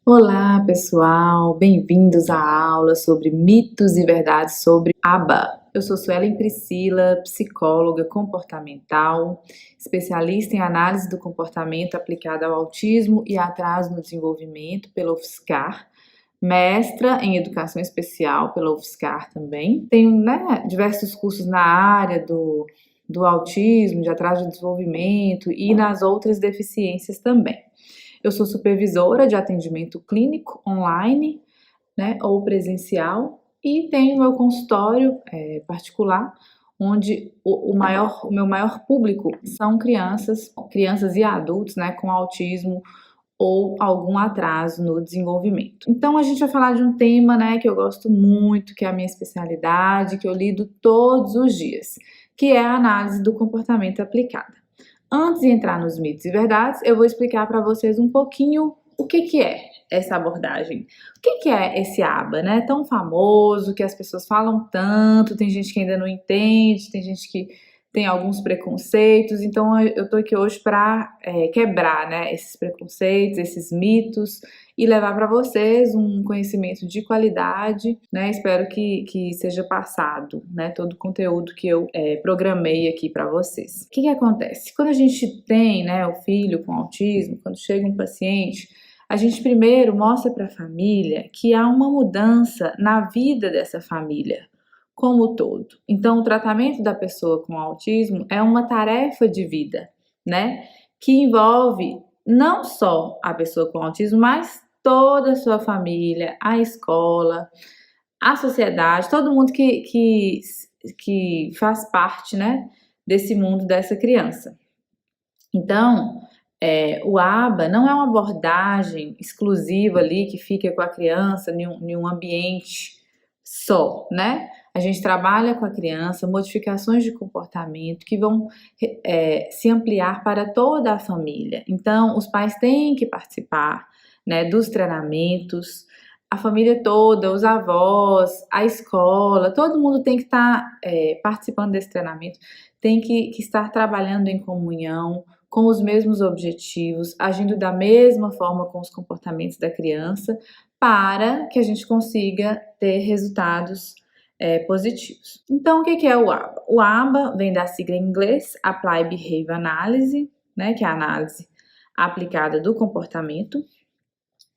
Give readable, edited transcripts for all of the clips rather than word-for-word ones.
Olá, pessoal! Bem-vindos à aula sobre mitos e verdades sobre ABA. Eu sou Suelen Priscila, psicóloga comportamental, especialista em análise do comportamento aplicada ao autismo e atraso no desenvolvimento pela UFSCar, mestra em educação especial pela UFSCar também. Tenho diversos cursos na área do autismo, de atraso de desenvolvimento e nas outras deficiências também. Eu sou supervisora de atendimento clínico online, ou presencial, e tenho meu consultório particular, onde o meu maior público são crianças e adultos, com autismo ou algum atraso no desenvolvimento. Então a gente vai falar de um tema, que eu gosto muito, que é a minha especialidade, que eu lido todos os dias, que é a análise do comportamento aplicada. Antes de entrar nos mitos e verdades, eu vou explicar para vocês um pouquinho o que é essa abordagem. O que é esse ABA, tão famoso, que as pessoas falam tanto, tem gente que ainda não entende, tem gente que tem alguns preconceitos, então eu tô aqui hoje para quebrar, esses preconceitos, esses mitos e levar para vocês um conhecimento de qualidade, espero que seja passado, todo o conteúdo que eu programei aqui para vocês. O que acontece? Quando a gente tem, o filho com autismo, quando chega um paciente, a gente primeiro mostra para a família que há uma mudança na vida dessa família como um todo. Então, o tratamento da pessoa com autismo é uma tarefa de vida, que envolve não só a pessoa com autismo, mas toda a sua família, a escola, a sociedade, todo mundo que faz parte, desse mundo dessa criança. Então, o ABA não é uma abordagem exclusiva ali que fica com a criança em um ambiente só, A gente trabalha com a criança modificações de comportamento que vão se ampliar para toda a família. Então, os pais têm que participar, dos treinamentos, a família toda, os avós, a escola, todo mundo tem que estar participando desse treinamento, tem que estar trabalhando em comunhão, com os mesmos objetivos, agindo da mesma forma com os comportamentos da criança, para que a gente consiga ter resultados positivos. Então, o que é o ABA? O ABA vem da sigla em inglês, Apply Behavior Analysis, que é a análise aplicada do comportamento,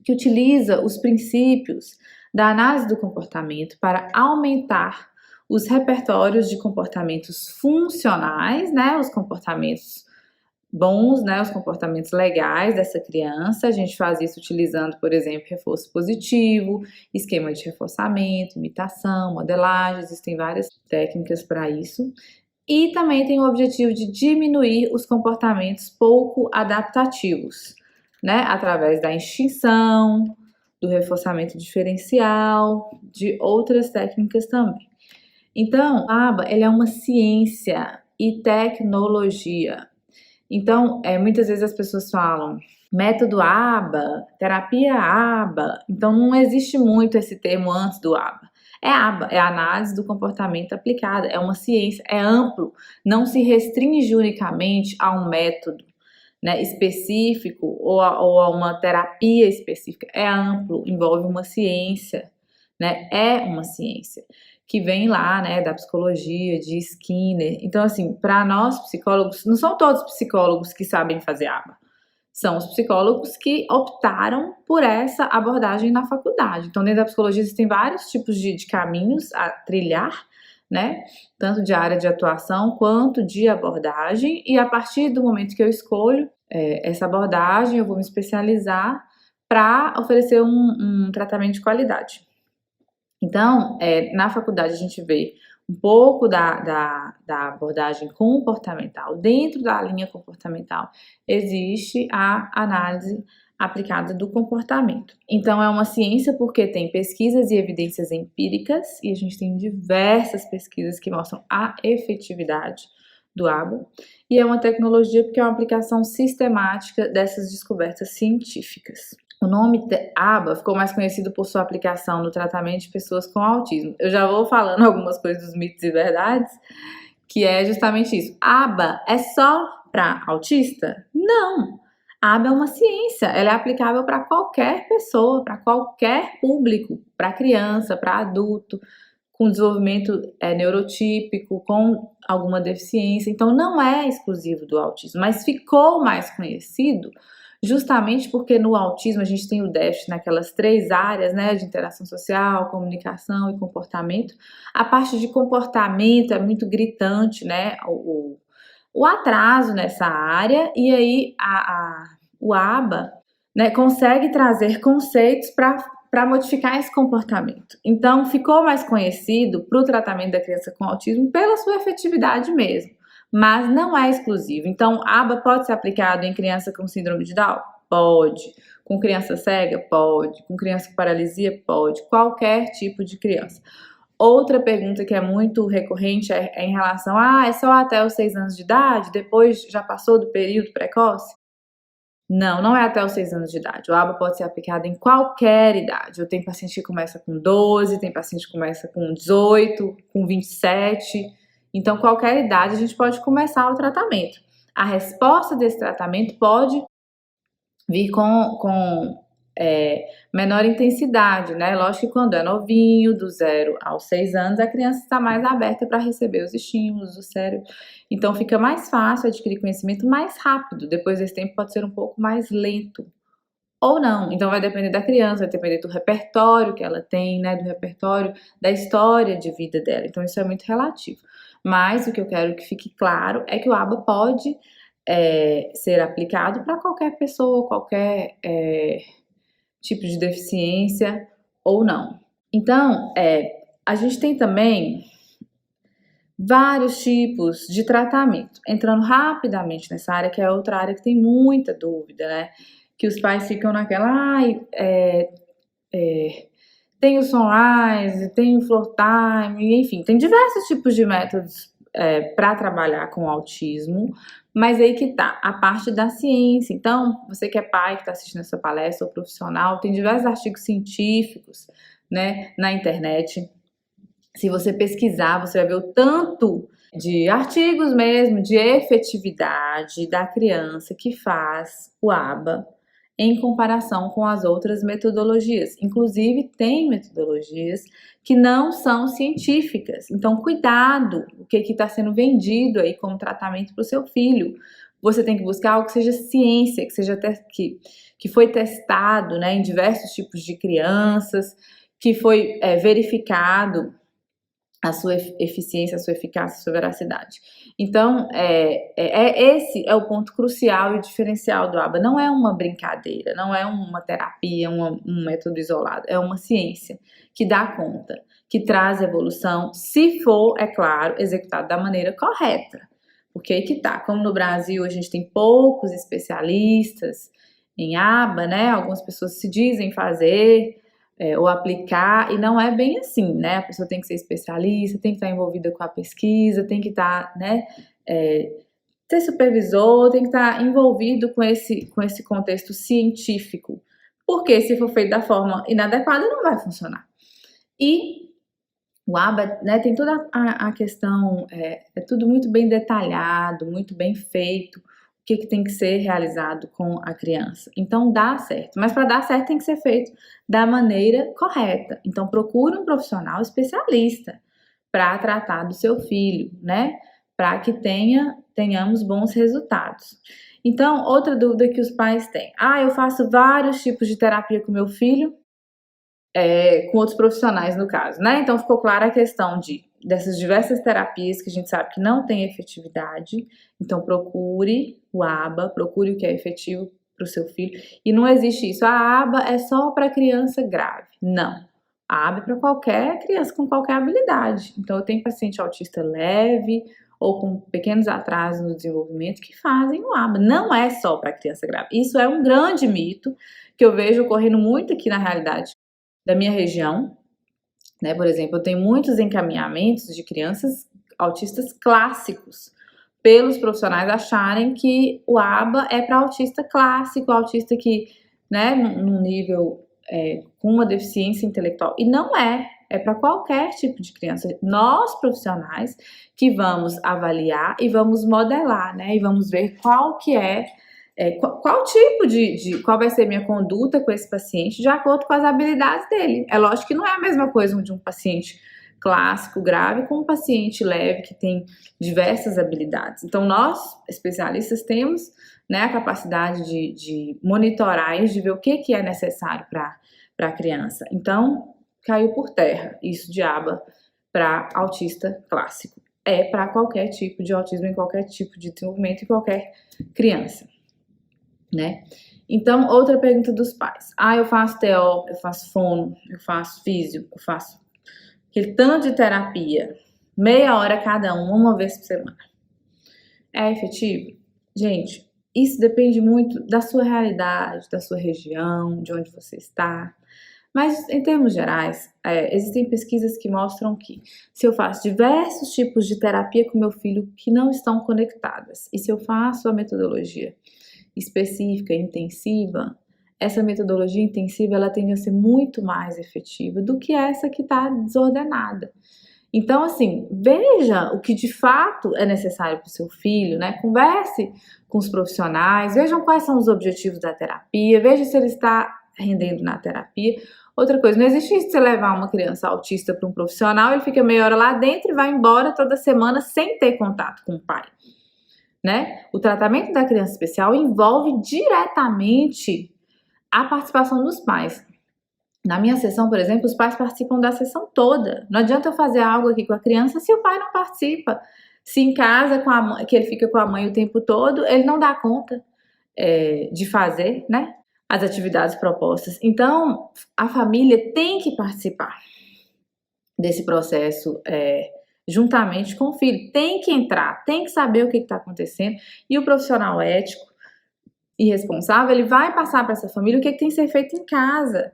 que utiliza os princípios da análise do comportamento para aumentar os repertórios de comportamentos funcionais, os comportamentos bons, os comportamentos legais dessa criança. A gente faz isso utilizando, por exemplo, reforço positivo, esquema de reforçamento, imitação, modelagem, existem várias técnicas para isso. E também tem o objetivo de diminuir os comportamentos pouco adaptativos, através da extinção, do reforçamento diferencial, de outras técnicas também. Então, a ABA ele é uma ciência e tecnologia. Então, muitas vezes as pessoas falam método ABA, terapia ABA, então não existe muito esse termo antes do ABA. É ABA, é a análise do comportamento aplicada, é uma ciência, é amplo, não se restringe unicamente a um método específico ou a uma terapia específica, é amplo, envolve uma ciência, é uma ciência que vem lá, da psicologia, de Skinner. Então, assim, para nós psicólogos, não são todos psicólogos que sabem fazer ABA. São os psicólogos que optaram por essa abordagem na faculdade. Então, dentro da psicologia, existem vários tipos de caminhos a trilhar, tanto de área de atuação quanto de abordagem. E a partir do momento que eu escolho essa abordagem, eu vou me especializar para oferecer um tratamento de qualidade. Então, na faculdade a gente vê um pouco da abordagem comportamental. Dentro da linha comportamental existe a análise aplicada do comportamento. Então, é uma ciência porque tem pesquisas e evidências empíricas, e a gente tem diversas pesquisas que mostram a efetividade do ABA, e é uma tecnologia porque é uma aplicação sistemática dessas descobertas científicas. O nome ABA ficou mais conhecido por sua aplicação no tratamento de pessoas com autismo. Eu já vou falando algumas coisas dos mitos e verdades, que é justamente isso. ABA é só para autista? Não! A aba é uma ciência, ela é aplicável para qualquer pessoa, para qualquer público, para criança, para adulto, com desenvolvimento neurotípico, com alguma deficiência. Então, não é exclusivo do autismo, mas ficou mais conhecido justamente porque no autismo a gente tem o déficit naquelas 3 áreas, né, de interação social, comunicação e comportamento. A parte de comportamento é muito gritante, né, o atraso nessa área, e aí o ABA, né, consegue trazer conceitos para modificar esse comportamento. Então, ficou mais conhecido para o tratamento da criança com autismo pela sua efetividade mesmo, mas não é exclusivo. Então, ABA pode ser aplicado em criança com síndrome de Down? Pode. Com criança cega? Pode. Com criança com paralisia? Pode. Qualquer tipo de criança. Outra pergunta que é muito recorrente é em relação é só até os 6 anos de idade? Depois já passou do período precoce? Não, não é até os 6 anos de idade. O ABA pode ser aplicado em qualquer idade. Eu tenho paciente que começa com 12, tem paciente que começa com 18, com 27. Então, qualquer idade a gente pode começar o tratamento. A resposta desse tratamento pode vir com menor intensidade, né? Lógico que quando é novinho, do 0 aos 6 anos, a criança está mais aberta para receber os estímulos do cérebro. Então, fica mais fácil adquirir conhecimento mais rápido. Depois desse tempo, pode ser um pouco mais lento. Ou não. Então, vai depender da criança, vai depender do repertório que ela tem, né? Do repertório, da história de vida dela. Então, isso é muito relativo. Mas o que eu quero que fique claro é que o ABA pode ser aplicado para qualquer pessoa, qualquer tipo de deficiência ou não. Então, a gente tem também vários tipos de tratamento. Entrando rapidamente nessa área, que é outra área que tem muita dúvida, né? Que os pais ficam naquela, tem o Sunrise, tem o Floor Time, enfim, tem diversos tipos de métodos para trabalhar com autismo, mas aí que tá, a parte da ciência. Então, você que é pai, que está assistindo essa palestra, ou profissional, tem diversos artigos científicos, né, na internet. Se você pesquisar, você vai ver o tanto de artigos mesmo, de efetividade da criança que faz o ABA em comparação com as outras metodologias. Inclusive, tem metodologias que não são científicas. Então, cuidado o que está sendo vendido aí como tratamento para o seu filho. Você tem que buscar algo que seja ciência, que seja que foi testado, né, em diversos tipos de crianças, que foi verificado a sua eficiência, a sua eficácia, a sua veracidade. Então, esse é o ponto crucial e diferencial do ABA. Não é uma brincadeira, não é uma terapia, um método isolado. É uma ciência que dá conta, que traz evolução, se for, é claro, executado da maneira correta. Porque aí que tá, como no Brasil a gente tem poucos especialistas em ABA, né? Algumas pessoas se dizem fazer ou aplicar, e não é bem assim, né? A pessoa tem que ser especialista, tem que estar envolvida com a pesquisa, tem que estar, né, ser supervisor, tem que estar envolvido com esse contexto científico, porque se for feito da forma inadequada, não vai funcionar. E o ABA, né, tem toda a questão, é tudo muito bem detalhado, muito bem feito, o que tem que ser realizado com a criança. Então, dá certo. Mas para dar certo tem que ser feito da maneira correta. Então, procure um profissional especialista para tratar do seu filho, né? Para que tenhamos bons resultados. Então, outra dúvida que os pais têm. Eu faço vários tipos de terapia com meu filho, com outros profissionais, no caso, né? Então, ficou clara a questão dessas diversas terapias que a gente sabe que não tem efetividade. Então, procure o ABA, procure o que é efetivo para o seu filho. E não existe isso, a ABA é só para criança grave. Não. A ABA é para qualquer criança com qualquer habilidade. Então, eu tenho paciente autista leve ou com pequenos atrasos no desenvolvimento que fazem o ABA. Não é só para criança grave. Isso é um grande mito que eu vejo ocorrendo muito aqui na realidade da minha região, né? Por exemplo, eu tenho muitos encaminhamentos de crianças autistas clássicos, pelos profissionais acharem que o ABA é para autista clássico, autista que, né, num nível com uma deficiência intelectual, e não é para qualquer tipo de criança. Nós, profissionais, que vamos avaliar e vamos modelar, né, e vamos ver qual que é qual tipo qual vai ser minha conduta com esse paciente de acordo com as habilidades dele. É lógico que não é a mesma coisa de um paciente clássico, grave, com um paciente leve que tem diversas habilidades. Então, nós, especialistas, temos, né, a capacidade de monitorar e de ver o que é necessário para a criança. Então, caiu por terra isso de aba para autista clássico. É para qualquer tipo de autismo, em qualquer tipo de desenvolvimento, em qualquer criança, né? Então, outra pergunta dos pais. Eu faço TO, eu faço fono, eu faço físio, eu faço aquele tanto de terapia, meia hora cada uma vez por semana. É efetivo? Gente, isso depende muito da sua realidade, da sua região, de onde você está. Mas, em termos gerais, existem pesquisas que mostram que se eu faço diversos tipos de terapia com meu filho que não estão conectadas, e se eu faço a metodologia específica, intensiva, essa metodologia intensiva ela tende a ser muito mais efetiva do que essa que está desordenada. Então, assim, veja o que de fato é necessário para o seu filho, né? Converse com os profissionais, vejam quais são os objetivos da terapia, veja se ele está rendendo na terapia. Outra coisa, não existe isso de você levar uma criança autista para um profissional, ele fica meia hora lá dentro e vai embora toda semana sem ter contato com o pai, né? O tratamento da criança especial envolve diretamente a participação dos pais. Na minha sessão, por exemplo, os pais participam da sessão toda. Não adianta eu fazer algo aqui com a criança se o pai não participa. Se em casa, que ele fica com a mãe o tempo todo, ele não dá conta de fazer, né, as atividades propostas. Então, a família tem que participar desse processo juntamente com o filho. Tem que entrar, tem que saber o que está acontecendo. E o profissional ético e responsável, ele vai passar para essa família o que tem que ser feito em casa.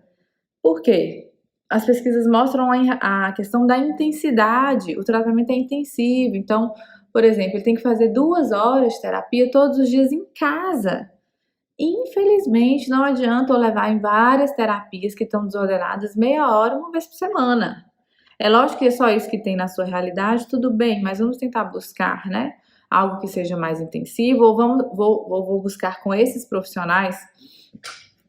Por quê? As pesquisas mostram a questão da intensidade, o tratamento é intensivo. Então, por exemplo, ele tem que fazer 2 horas de terapia todos os dias em casa. Infelizmente, não adianta eu levar em várias terapias que estão desordenadas meia hora, uma vez por semana. É lógico que é só isso que tem na sua realidade, tudo bem, mas vamos tentar buscar, né, algo que seja mais intensivo, ou vou buscar com esses profissionais,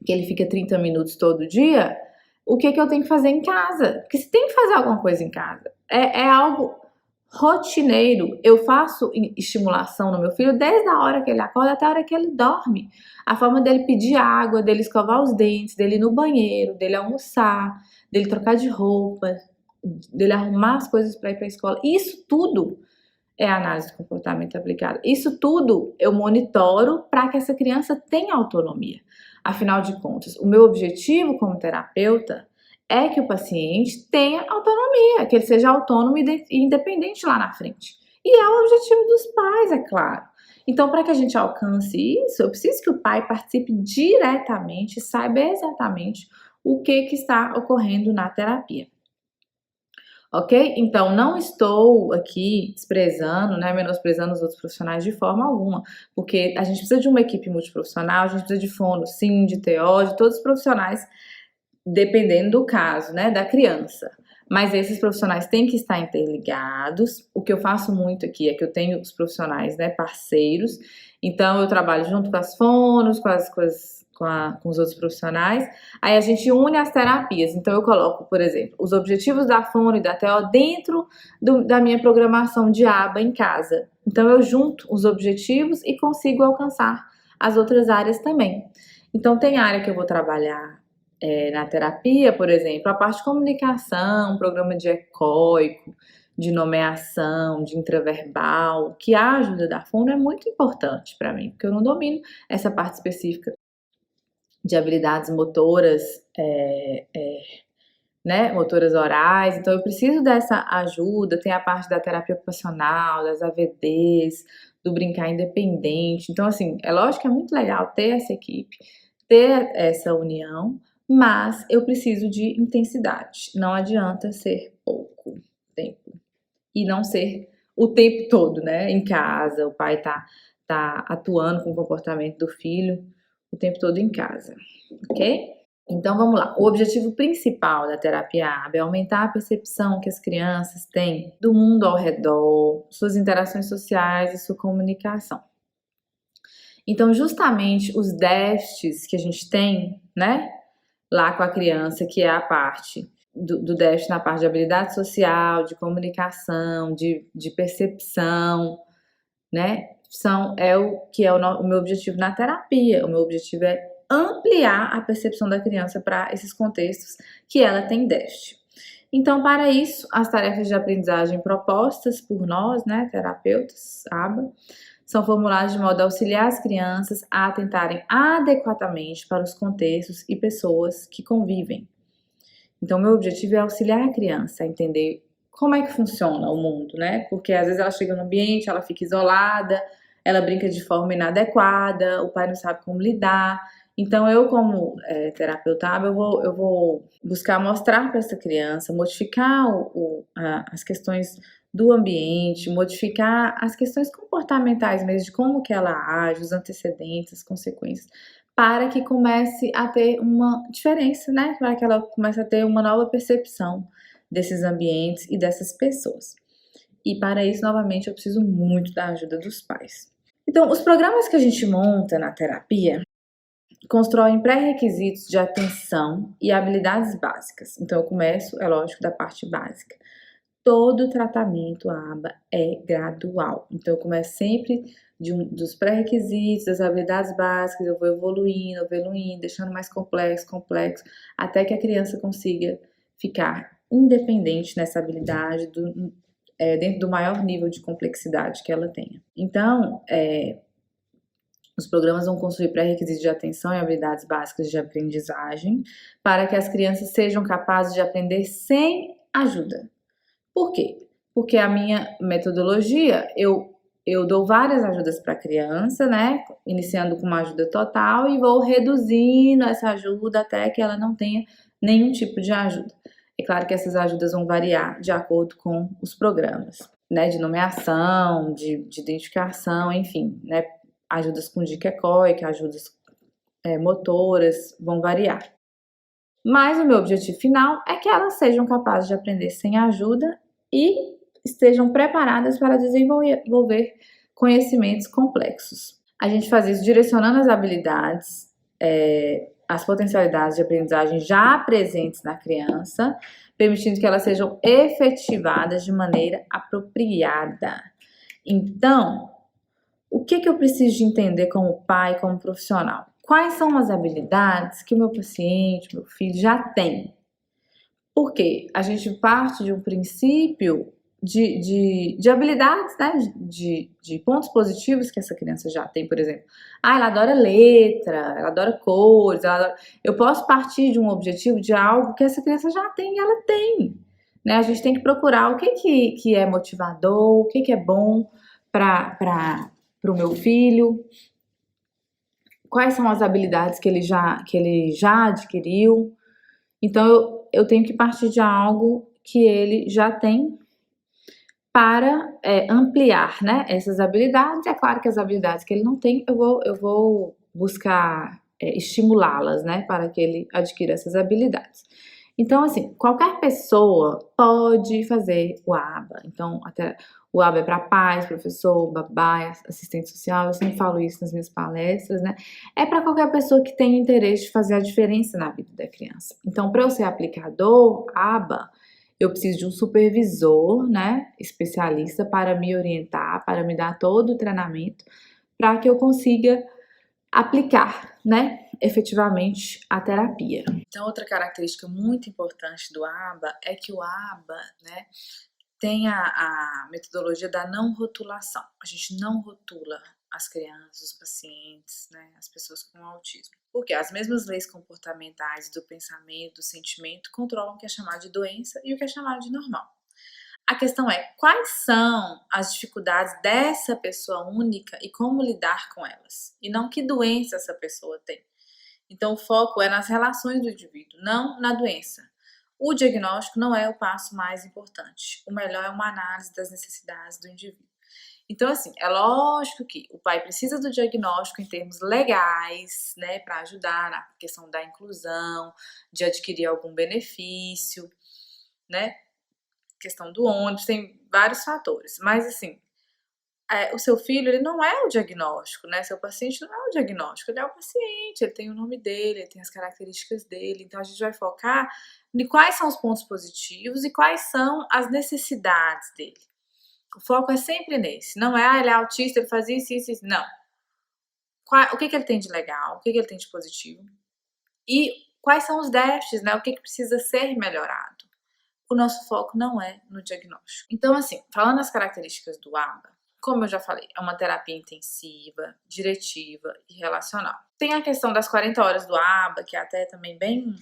que ele fica 30 minutos todo dia, o que eu tenho que fazer em casa. Porque você tem que fazer alguma coisa em casa. É algo rotineiro. Eu faço estimulação no meu filho desde a hora que ele acorda até a hora que ele dorme. A forma dele pedir água, dele escovar os dentes, dele ir no banheiro, dele almoçar, dele trocar de roupa, dele arrumar as coisas para ir para a escola. Isso tudo é análise de comportamento aplicada. Isso tudo eu monitoro para que essa criança tenha autonomia. Afinal de contas, o meu objetivo como terapeuta é que o paciente tenha autonomia, que ele seja autônomo e independente lá na frente. E é o objetivo dos pais, é claro. Então, para que a gente alcance isso, eu preciso que o pai participe diretamente, saiba exatamente o que está ocorrendo na terapia. Ok? Então, não estou aqui desprezando, né, menosprezando os outros profissionais de forma alguma, porque a gente precisa de uma equipe multiprofissional, a gente precisa de fono, sim, de TO, de todos os profissionais, dependendo do caso, né, da criança. Mas esses profissionais têm que estar interligados. O que eu faço muito aqui é que eu tenho os profissionais, né, parceiros. Então, eu trabalho junto com as fonos, com os outros profissionais. Aí a gente une as terapias. Então, eu coloco, por exemplo, os objetivos da fono e da TO dentro da minha programação de aba em casa. Então, eu junto os objetivos e consigo alcançar as outras áreas também. Então, tem área que eu vou trabalhar na terapia, por exemplo, a parte de comunicação, programa de ecoico, de nomeação, de intraverbal, que a ajuda da fono é muito importante para mim, porque eu não domino essa parte específica de habilidades motoras, né, motoras orais, então eu preciso dessa ajuda. Tem a parte da terapia ocupacional, das AVDs, do brincar independente. Então, assim, é lógico que é muito legal ter essa equipe, ter essa união, mas eu preciso de intensidade. Não adianta ser pouco tempo e não ser o tempo todo, né, em casa. O pai tá atuando com o comportamento do filho o tempo todo em casa, ok? Então vamos lá. O objetivo principal da terapia aba é aumentar a percepção que as crianças têm do mundo ao redor, suas interações sociais e sua comunicação. Então, justamente os déficits que a gente tem, né, lá com a criança, que é a parte do déficit na parte de habilidade social, de comunicação, de percepção, né, é o que é o meu objetivo na terapia. O meu objetivo é ampliar a percepção da criança para esses contextos que ela tem déficit. Então, para isso, as tarefas de aprendizagem propostas por nós, né, terapeutas, ABA, são formuladas de modo a auxiliar as crianças a atentarem adequadamente para os contextos e pessoas que convivem. Então, meu objetivo é auxiliar a criança a entender como é que funciona o mundo, né? Porque às vezes ela chega no ambiente, ela fica isolada, ela brinca de forma inadequada, o pai não sabe como lidar. Então, eu, como terapeuta, eu vou buscar mostrar para essa criança, modificar as questões do ambiente, modificar as questões comportamentais mesmo, de como que ela age, os antecedentes, as consequências, para que comece a ter uma diferença, né? Para que ela comece a ter uma nova percepção desses ambientes e dessas pessoas. E para isso, novamente, eu preciso muito da ajuda dos pais. Então, os programas que a gente monta na terapia constroem pré-requisitos de atenção e habilidades básicas. Então, eu começo, é lógico, da parte básica. Todo tratamento ABA é gradual. Então, eu começo sempre dos pré-requisitos, das habilidades básicas, eu vou evoluindo, deixando mais complexo, até que a criança consiga ficar independente nessa habilidade, dentro do maior nível de complexidade que ela tenha. Então, os programas vão construir pré-requisitos de atenção e habilidades básicas de aprendizagem para que as crianças sejam capazes de aprender sem ajuda. Por quê? Porque a minha metodologia, eu dou várias ajudas para a criança, né? Iniciando com uma ajuda total e vou reduzindo essa ajuda até que ela não tenha nenhum tipo de ajuda. É claro que essas ajudas vão variar de acordo com os programas, né? De nomeação, de identificação, enfim, né? Ajudas com dica ecoica, ajudas motoras, vão variar. Mas o meu objetivo final é que elas sejam capazes de aprender sem ajuda e estejam preparadas para desenvolver conhecimentos complexos. A gente faz isso direcionando as habilidades, as potencialidades de aprendizagem já presentes na criança, permitindo que elas sejam efetivadas de maneira apropriada. Então, o que eu preciso de entender como pai, como profissional? Quais são as habilidades que o meu paciente, meu filho já tem? Porque a gente parte de um princípio de habilidades, né? De pontos positivos que essa criança já tem, por exemplo. Ela adora letra, ela adora cores, eu posso partir de um objetivo de algo que essa criança já tem e ela tem. Né? A gente tem que procurar o que é motivador, o que é bom para o meu filho, quais são as habilidades que ele já adquiriu. Então, eu tenho que partir de algo que ele já tem para ampliar, né, essas habilidades. É claro que as habilidades que ele não tem, eu vou buscar estimulá-las, né, para que ele adquira essas habilidades. Então, assim, qualquer pessoa pode fazer o ABA. Então, até o ABA é para pais, professor, babá, assistente social. Eu sempre falo isso nas minhas palestras, né? É para qualquer pessoa que tenha interesse de fazer a diferença na vida da criança. Então, para eu ser aplicador ABA, eu preciso de um supervisor, né, especialista para me orientar, para me dar todo o treinamento, para que eu consiga aplicar, né, efetivamente a terapia. Então, outra característica muito importante do ABA é que o ABA, né, tem a metodologia da não rotulação. A gente não rotula as crianças, os pacientes, né, as pessoas com autismo. Porque as mesmas leis comportamentais do pensamento, do sentimento, controlam o que é chamado de doença e o que é chamado de normal. A questão é, quais são as dificuldades dessa pessoa única e como lidar com elas? E não que doença essa pessoa tem. Então, o foco é nas relações do indivíduo, não na doença. O diagnóstico não é o passo mais importante. O melhor é uma análise das necessidades do indivíduo. Então, assim, é lógico que o pai precisa do diagnóstico em termos legais, né, para ajudar na questão da inclusão, de adquirir algum benefício, né? Questão do ônibus, tem vários fatores. Mas, assim, o seu filho, ele não é o diagnóstico, né? Seu paciente não é o diagnóstico, ele é o paciente, ele tem o nome dele, ele tem as características dele. Então, a gente vai focar em quais são os pontos positivos e quais são as necessidades dele. O foco é sempre nesse. Não é, ele é autista, ele faz isso, isso, isso. Não. O que ele tem de legal, o que ele tem de positivo. E quais são os déficits, né? O que precisa ser melhorado. O nosso foco não é no diagnóstico. Então, assim, falando as características do ABA, como eu já falei, é uma terapia intensiva, diretiva e relacional. Tem a questão das 40 horas do ABA, que é até também bem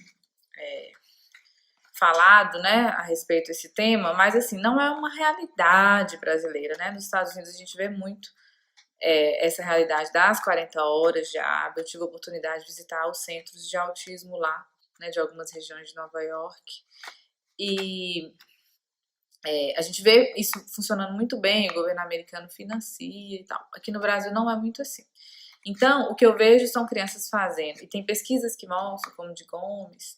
falado, né, a respeito desse tema, mas assim, não é uma realidade brasileira, né? Nos Estados Unidos a gente vê muito essa realidade das 40 horas de ABA. Eu tive a oportunidade de visitar os centros de autismo lá, né, de algumas regiões de Nova York. E a gente vê isso funcionando muito bem, o governo americano financia e tal. Aqui no Brasil não é muito assim. Então, o que eu vejo são crianças fazendo, e tem pesquisas que mostram, como de Gomes,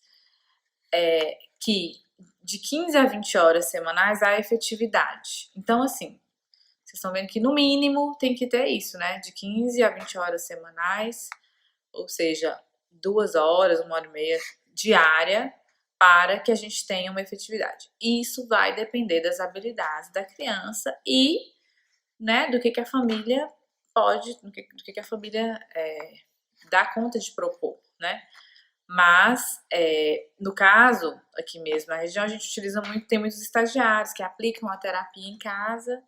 que de 15 a 20 horas semanais há efetividade. Então, assim, vocês estão vendo que no mínimo tem que ter isso, né? De 15 a 20 horas semanais, ou seja, 2 horas, 1h30 diária, para que a gente tenha uma efetividade. Isso vai depender das habilidades da criança e, né, do que a família pode, do que a família dá conta de propor, né? Mas, no caso, aqui mesmo na região, a gente utiliza muito, tem muitos estagiários que aplicam a terapia em casa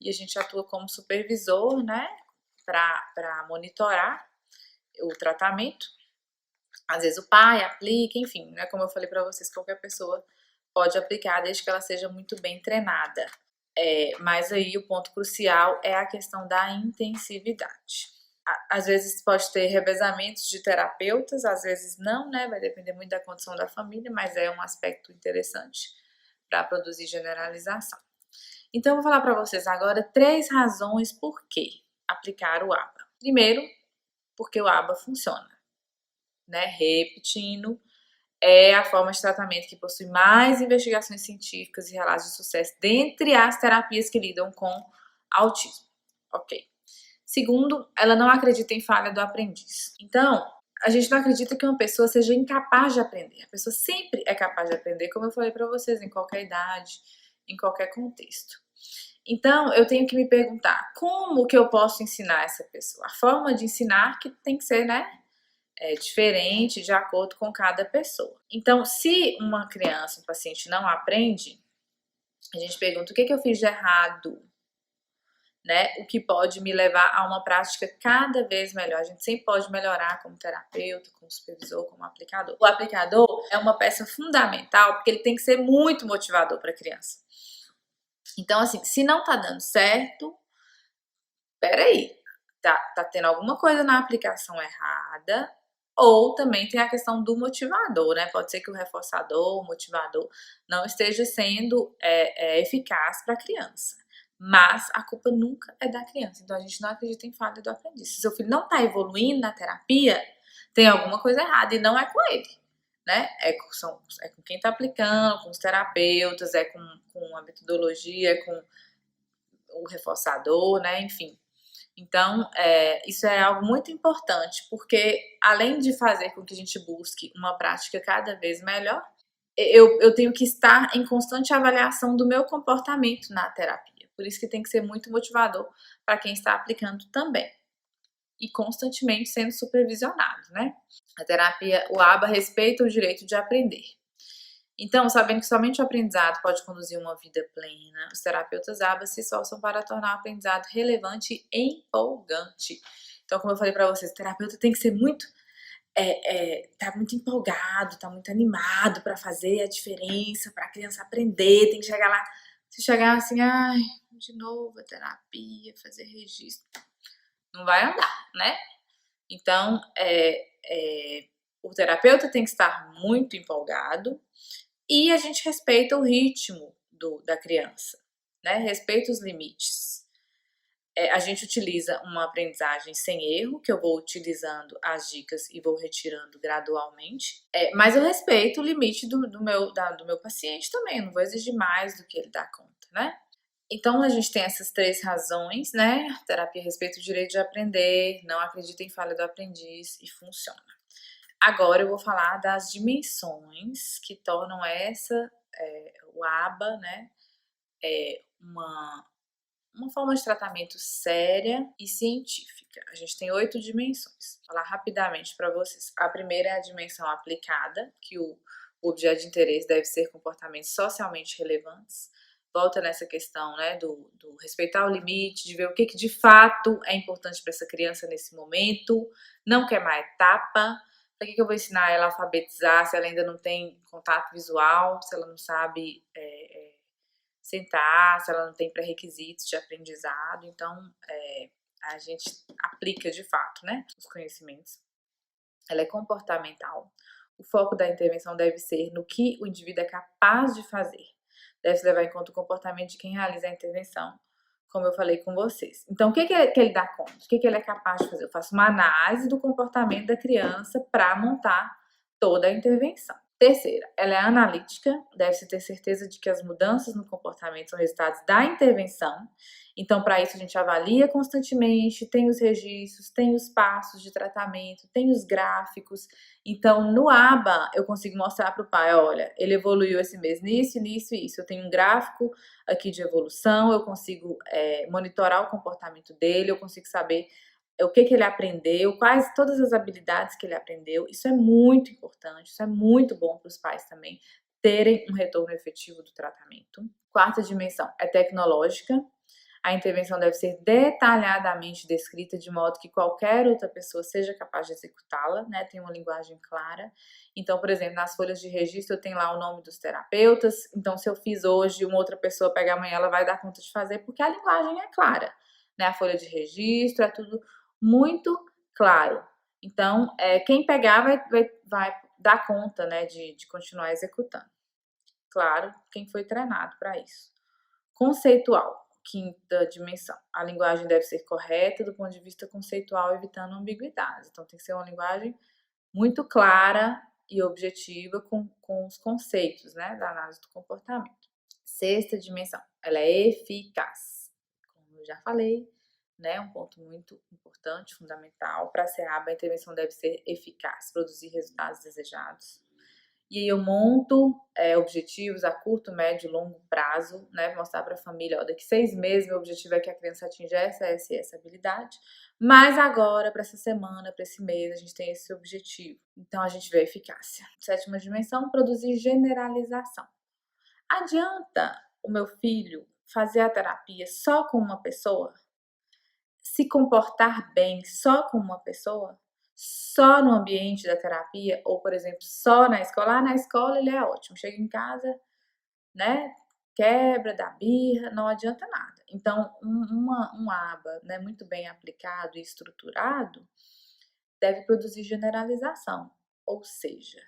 e a gente atua como supervisor, né, para monitorar o tratamento. Às vezes o pai aplica, enfim, né, como eu falei para vocês, qualquer pessoa pode aplicar desde que ela seja muito bem treinada. Mas aí o ponto crucial é a questão da intensividade. Às vezes pode ter revezamentos de terapeutas, às vezes não, né? Vai depender muito da condição da família, mas é um aspecto interessante para produzir generalização. Então, eu vou falar para vocês agora 3 razões por que aplicar o ABA. Primeiro, porque o ABA funciona, né? Repetindo, é a forma de tratamento que possui mais investigações científicas e relatos de sucesso dentre as terapias que lidam com autismo. Ok. Segundo, ela não acredita em falha do aprendiz. Então, a gente não acredita que uma pessoa seja incapaz de aprender. A pessoa sempre é capaz de aprender, como eu falei para vocês, em qualquer idade, em qualquer contexto. Então, eu tenho que me perguntar, como que eu posso ensinar essa pessoa? A forma de ensinar que tem que ser, né, diferente de acordo com cada pessoa. Então, se uma criança, um paciente não aprende, a gente pergunta o que eu fiz de errado, né? O que pode me levar a uma prática cada vez melhor. A gente sempre pode melhorar como terapeuta, como supervisor, como aplicador. O aplicador é uma peça fundamental porque ele tem que ser muito motivador para a criança. Então, assim, se não tá dando certo, peraí, tá tendo alguma coisa na aplicação errada, ou também tem a questão do motivador, né? Pode ser que o reforçador, o motivador, não esteja sendo eficaz para a criança. Mas a culpa nunca é da criança. Então a gente não acredita em falha do aprendiz. Se seu filho não está evoluindo na terapia, tem alguma coisa errada e não é com ele, né? É com quem está aplicando, com os terapeutas, com a metodologia, é com o reforçador, né? Enfim. Então, isso é algo muito importante, porque além de fazer com que a gente busque uma prática cada vez melhor, eu tenho que estar em constante avaliação do meu comportamento na terapia. Por isso que tem que ser muito motivador para quem está aplicando também. E constantemente sendo supervisionado, né? A terapia, o ABA respeita o direito de aprender. Então, sabendo que somente o aprendizado pode conduzir uma vida plena, os terapeutas ABA se esforçam para tornar o aprendizado relevante e empolgante. Então, como eu falei para vocês, o terapeuta tem que ser muito tá muito empolgado, tá muito animado para fazer a diferença, para a criança aprender, tem que chegar lá, se chegar assim, ai, de novo a terapia, fazer registro, não vai andar, né? Então, o terapeuta tem que estar muito empolgado e a gente respeita o ritmo da criança, né? Respeita os limites. A gente utiliza uma aprendizagem sem erro, que eu vou utilizando as dicas e vou retirando gradualmente. Mas eu respeito o limite do meu paciente também, eu não vou exigir mais do que ele dá conta, né? Então, a gente tem essas 3 razões, né? Terapia respeita o direito de aprender, não acredita em falha do aprendiz e funciona. Agora eu vou falar das dimensões que tornam o ABA, né, uma forma de tratamento séria e científica. A gente tem 8 dimensões. Vou falar rapidamente para vocês. A primeira é a dimensão aplicada, que o objeto de interesse deve ser comportamentos socialmente relevantes. Volta nessa questão, né, do respeitar o limite, de ver o que de fato é importante para essa criança nesse momento, não queimar etapa. Para que eu vou ensinar ela a alfabetizar se ela ainda não tem contato visual, se ela não sabe sentar, se ela não tem pré-requisitos de aprendizado. Então, a gente aplica de fato, né, os conhecimentos. Ela é comportamental. O foco da intervenção deve ser no que o indivíduo é capaz de fazer. Deve-se levar em conta o comportamento de quem realiza a intervenção, como eu falei com vocês. Então, o que ele dá conta? O que ele é capaz de fazer? Eu faço uma análise do comportamento da criança para montar toda a intervenção. Terceira, ela é analítica, deve-se ter certeza de que as mudanças no comportamento são resultados da intervenção. Então, para isso, a gente avalia constantemente, tem os registros, tem os passos de tratamento, tem os gráficos. Então, no ABA, eu consigo mostrar para o pai, olha, ele evoluiu esse mês nisso, nisso e isso. Eu tenho um gráfico aqui de evolução, eu consigo monitorar o comportamento dele, eu consigo saber o que ele aprendeu, quais todas as habilidades que ele aprendeu. Isso é muito importante, isso é muito bom para os pais também terem um retorno efetivo do tratamento. Quarta dimensão é tecnológica. A intervenção deve ser detalhadamente descrita de modo que qualquer outra pessoa seja capaz de executá-la, né? Tem uma linguagem clara. Então, por exemplo, nas folhas de registro eu tenho lá o nome dos terapeutas. Então, se eu fiz hoje, uma outra pessoa pegar amanhã, ela vai dar conta de fazer, porque a linguagem é clara, né? A folha de registro é tudo muito claro. Então, quem pegar vai dar conta, né, de continuar executando. Claro, quem foi treinado para isso. Conceitual, quinta dimensão. A linguagem deve ser correta do ponto de vista conceitual, evitando ambiguidades. Então, tem que ser uma linguagem muito clara e objetiva com os conceitos, né, da análise do comportamento. Sexta dimensão, ela é eficaz. Como eu já falei, né, um ponto muito importante, fundamental. Para a CEABA, a intervenção deve ser eficaz, produzir resultados desejados. E aí eu monto objetivos a curto, médio e longo prazo, né? Mostrar para a família, ó, daqui 6 meses meu objetivo é que a criança atinja essa habilidade. Mas agora, para essa semana, para esse mês, a gente tem esse objetivo. Então a gente vê a eficácia. Sétima dimensão, produzir generalização. Adianta o meu filho fazer a terapia só com uma pessoa? Se comportar bem só com uma pessoa? Só no ambiente da terapia? Ou, por exemplo, só na escola? Ah, na escola ele é ótimo. Chega em casa, né? Quebra, dá birra, não adianta nada. Então, um ABA, né, muito bem aplicado e estruturado deve produzir generalização. Ou seja,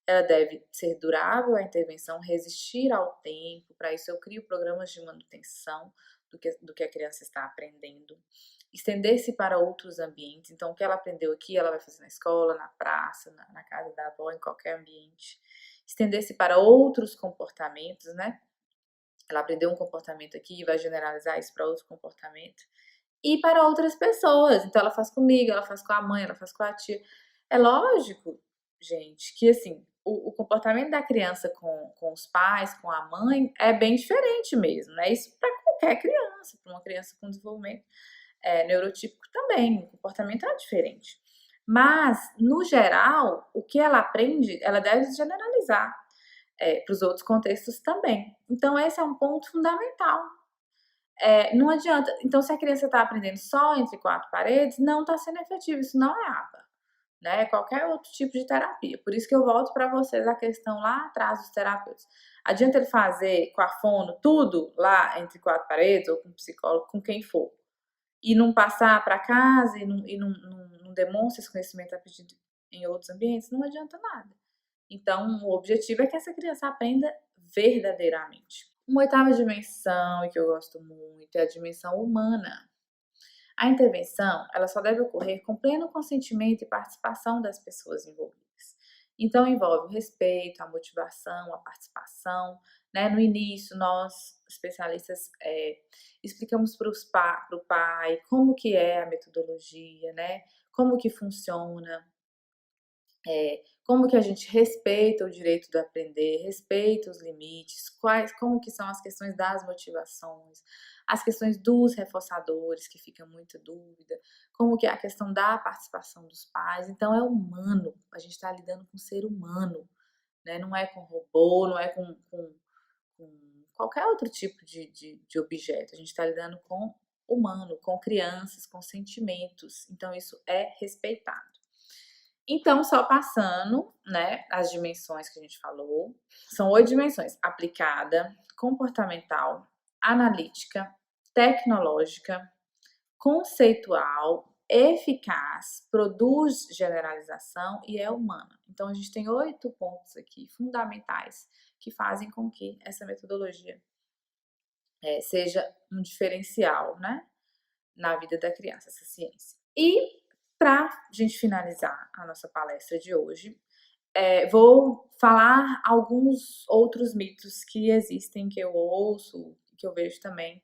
ela deve ser durável, a intervenção, resistir ao tempo. Para isso, eu crio programas de manutenção do que a criança está aprendendo. Estender-se para outros ambientes. Então, o que ela aprendeu aqui, ela vai fazer na escola, na praça, na casa da avó, em qualquer ambiente. Estender-se para outros comportamentos, né? Ela aprendeu um comportamento aqui e vai generalizar isso para outro comportamento. E para outras pessoas. Então, ela faz comigo, ela faz com a mãe, ela faz com a tia. É lógico, gente, que assim, o comportamento da criança com os pais, com a mãe, é bem diferente mesmo, né? Isso para qualquer criança, para uma criança com desenvolvimento neurotípico também, o comportamento é diferente. Mas, no geral, o que ela aprende, ela deve generalizar para os outros contextos também. Então, esse é um ponto fundamental. Não adianta. Então, se a criança está aprendendo só entre 4 paredes, não está sendo efetivo. Isso não é ABA, né? É qualquer outro tipo de terapia. Por isso que eu volto para vocês a questão lá atrás dos terapeutas. Adianta ele fazer com a fono tudo lá entre 4 paredes, ou com um psicólogo, com quem for, e não passar para casa e não demonstra esse conhecimento aprendido em outros ambientes? Não adianta nada. Então, o objetivo é que essa criança aprenda verdadeiramente. Uma oitava dimensão, e que eu gosto muito, é a dimensão humana. A intervenção, ela só deve ocorrer com pleno consentimento e participação das pessoas envolvidas. Então envolve o respeito, a motivação, a participação, né? No início, nós, especialistas, explicamos para o pai como que é a metodologia, né? Como que funciona, como que a gente respeita o direito do aprender, respeita os limites, como que são as questões das motivações, as questões dos reforçadores, que fica muita dúvida, como que é a questão da participação dos pais. Então é humano, a gente está lidando com ser humano, né? Não é com robô, não é com qualquer outro tipo de objeto, a gente está lidando com humano, com crianças, com sentimentos, então isso é respeitado. Então, só passando, né, as dimensões que a gente falou, são 8 dimensões: aplicada, comportamental, analítica, tecnológica, conceitual, eficaz, produz generalização e é humana. Então, a gente tem 8 pontos aqui fundamentais que fazem com que essa metodologia seja um diferencial, né, na vida da criança, essa ciência. E para a gente finalizar a nossa palestra de hoje, vou falar alguns outros mitos que existem, que eu ouço, que eu vejo também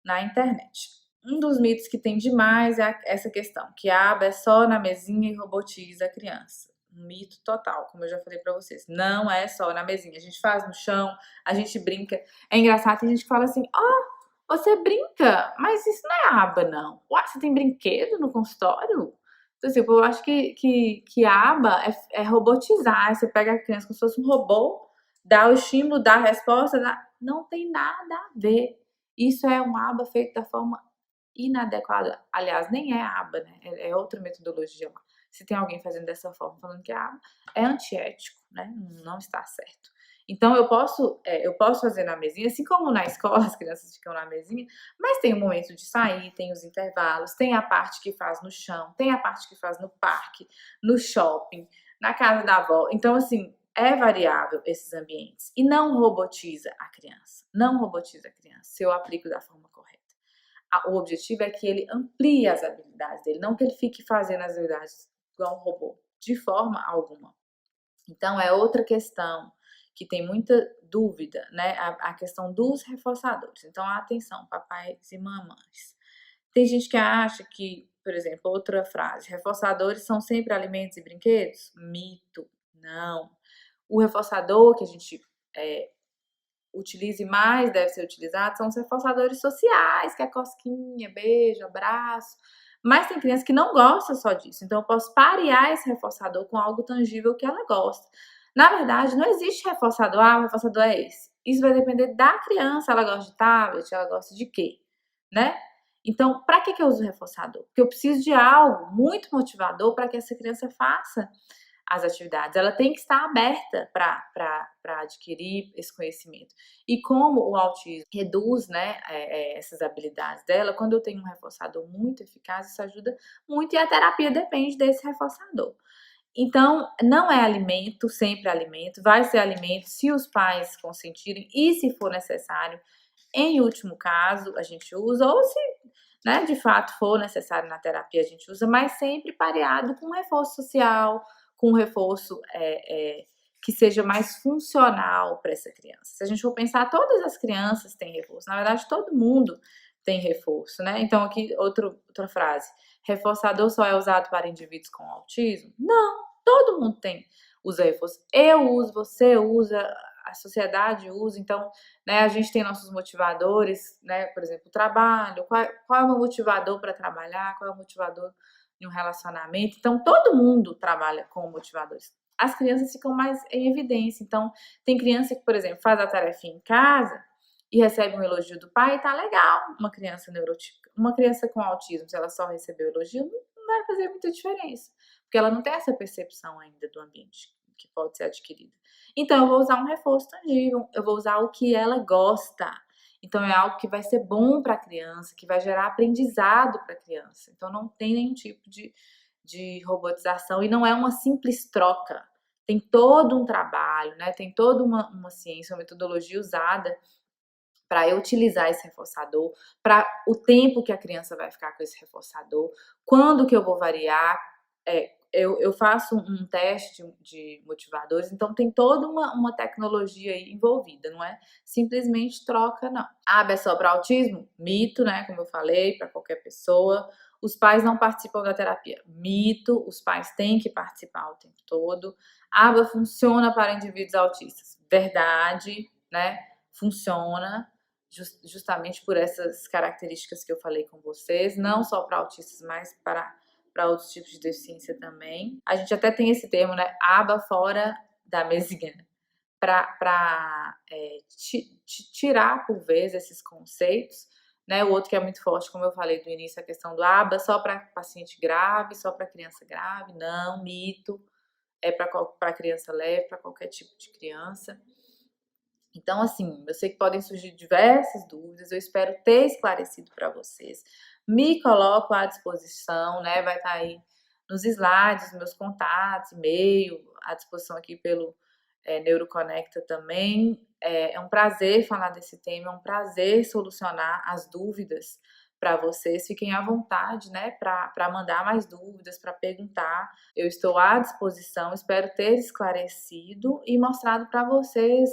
na internet. Um dos mitos que tem demais é essa questão, que a aba é só na mesinha e robotiza a criança. Um mito total, como eu já falei para vocês. Não é só na mesinha. A gente faz no chão, a gente brinca. É engraçado, tem gente que fala assim, você brinca, mas isso não é aba, não. Uai, você tem brinquedo no consultório? Então, tipo, eu acho que a aba é robotizar. Você pega a criança como se fosse um robô, dá o estímulo, dá a resposta, não tem nada a ver. Isso é uma aba feita da forma inadequada. Aliás, nem é aba, né? É outra metodologia lá. Se tem alguém fazendo dessa forma, falando que é aba, é antiético, né? Não está certo. Então, eu posso fazer na mesinha, assim como na escola as crianças ficam na mesinha, mas tem o momento de sair, tem os intervalos, tem a parte que faz no chão, tem a parte que faz no parque, no shopping, na casa da avó. Então, assim, é variável esses ambientes. E não robotiza a criança. Não robotiza a criança, se eu aplico da forma correta. O objetivo é que ele amplie as habilidades dele, não que ele fique fazendo as habilidades igual um robô, de forma alguma. Então, é outra questão que tem muita dúvida, né? A questão dos reforçadores. Então, atenção, papais e mamães. Tem gente que acha que, por exemplo, outra frase, reforçadores são sempre alimentos e brinquedos? Mito. Não. O reforçador que a gente utilize mais, deve ser utilizado, são os reforçadores sociais, que é cosquinha, beijo, abraço. Mas tem criança que não gosta só disso, então eu posso parear esse reforçador com algo tangível que ela gosta. Na verdade, não existe reforçador, o reforçador é esse. Isso vai depender da criança, ela gosta de tablet, ela gosta de quê, né? Então, para que eu uso reforçador? Porque eu preciso de algo muito motivador para que essa criança faça as atividades. Ela tem que estar aberta para adquirir esse conhecimento. E como o autismo reduz, né, essas habilidades dela, quando eu tenho um reforçador muito eficaz, isso ajuda muito e a terapia depende desse reforçador. Então, não é alimento, sempre alimento, vai ser alimento se os pais consentirem e se for necessário. Em último caso, a gente usa, ou se, né, de fato for necessário na terapia, a gente usa, mas sempre pareado com reforço social, com reforço que seja mais funcional para essa criança. Se a gente for pensar, todas as crianças têm reforço, na verdade, todo mundo tem reforço, né? Então, aqui, outra frase: reforçador só é usado para indivíduos com autismo? Não, todo mundo usa reforço. Eu uso, você usa, a sociedade usa, então, né, a gente tem nossos motivadores, né, por exemplo, o trabalho, qual é o meu motivador para trabalhar, qual é o motivador em um relacionamento, então todo mundo trabalha com motivadores. As crianças ficam mais em evidência, então tem criança que, por exemplo, faz a tarefinha em casa e recebe um elogio do pai e tá legal, uma criança neurotípica. Uma criança com autismo, se ela só recebeu elogio, não vai fazer muita diferença, porque ela não tem essa percepção ainda do ambiente que pode ser adquirida. Então, eu vou usar um reforço tangível, eu vou usar o que ela gosta. Então, é algo que vai ser bom para a criança, que vai gerar aprendizado para a criança. Então, não tem nenhum tipo de robotização e não é uma simples troca. Tem todo um trabalho, né? Tem toda uma ciência, uma metodologia usada para eu utilizar esse reforçador, para o tempo que a criança vai ficar com esse reforçador, quando que eu vou variar, eu faço um teste de motivadores, então tem toda uma tecnologia aí envolvida, não é simplesmente troca não. É só para autismo? Mito, né, como eu falei, para qualquer pessoa. Os pais não participam da terapia? Mito, os pais têm que participar o tempo todo. A funciona para indivíduos autistas? Verdade, né, funciona, justamente por essas características que eu falei com vocês, não só para autistas, mas para outros tipos de deficiência também. A gente até tem esse termo, né? Aba fora da mesinha, para tirar por vez esses conceitos, né? O outro que é muito forte, como eu falei do início, a questão do aba só para paciente grave, só para criança grave. Não, mito, é para criança leve, para qualquer tipo de criança. Então, assim, eu sei que podem surgir diversas dúvidas, eu espero ter esclarecido para vocês. Me coloco à disposição, né? Vai estar aí nos slides, meus contatos, e-mail, à disposição aqui pelo Neuroconecta também. É um prazer falar desse tema, é um prazer solucionar as dúvidas para vocês. Fiquem à vontade, né, para mandar mais dúvidas, para perguntar. Eu estou à disposição, espero ter esclarecido e mostrado para vocês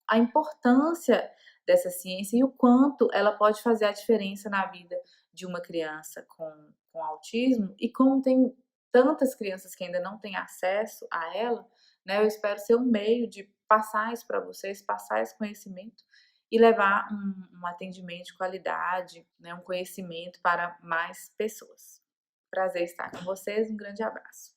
a importância dessa ciência e o quanto ela pode fazer a diferença na vida de uma criança com autismo, e como tem tantas crianças que ainda não têm acesso a ela, né, eu espero ser um meio de passar isso para vocês, passar esse conhecimento e levar um atendimento de qualidade, né, um conhecimento para mais pessoas. Prazer estar com vocês, um grande abraço.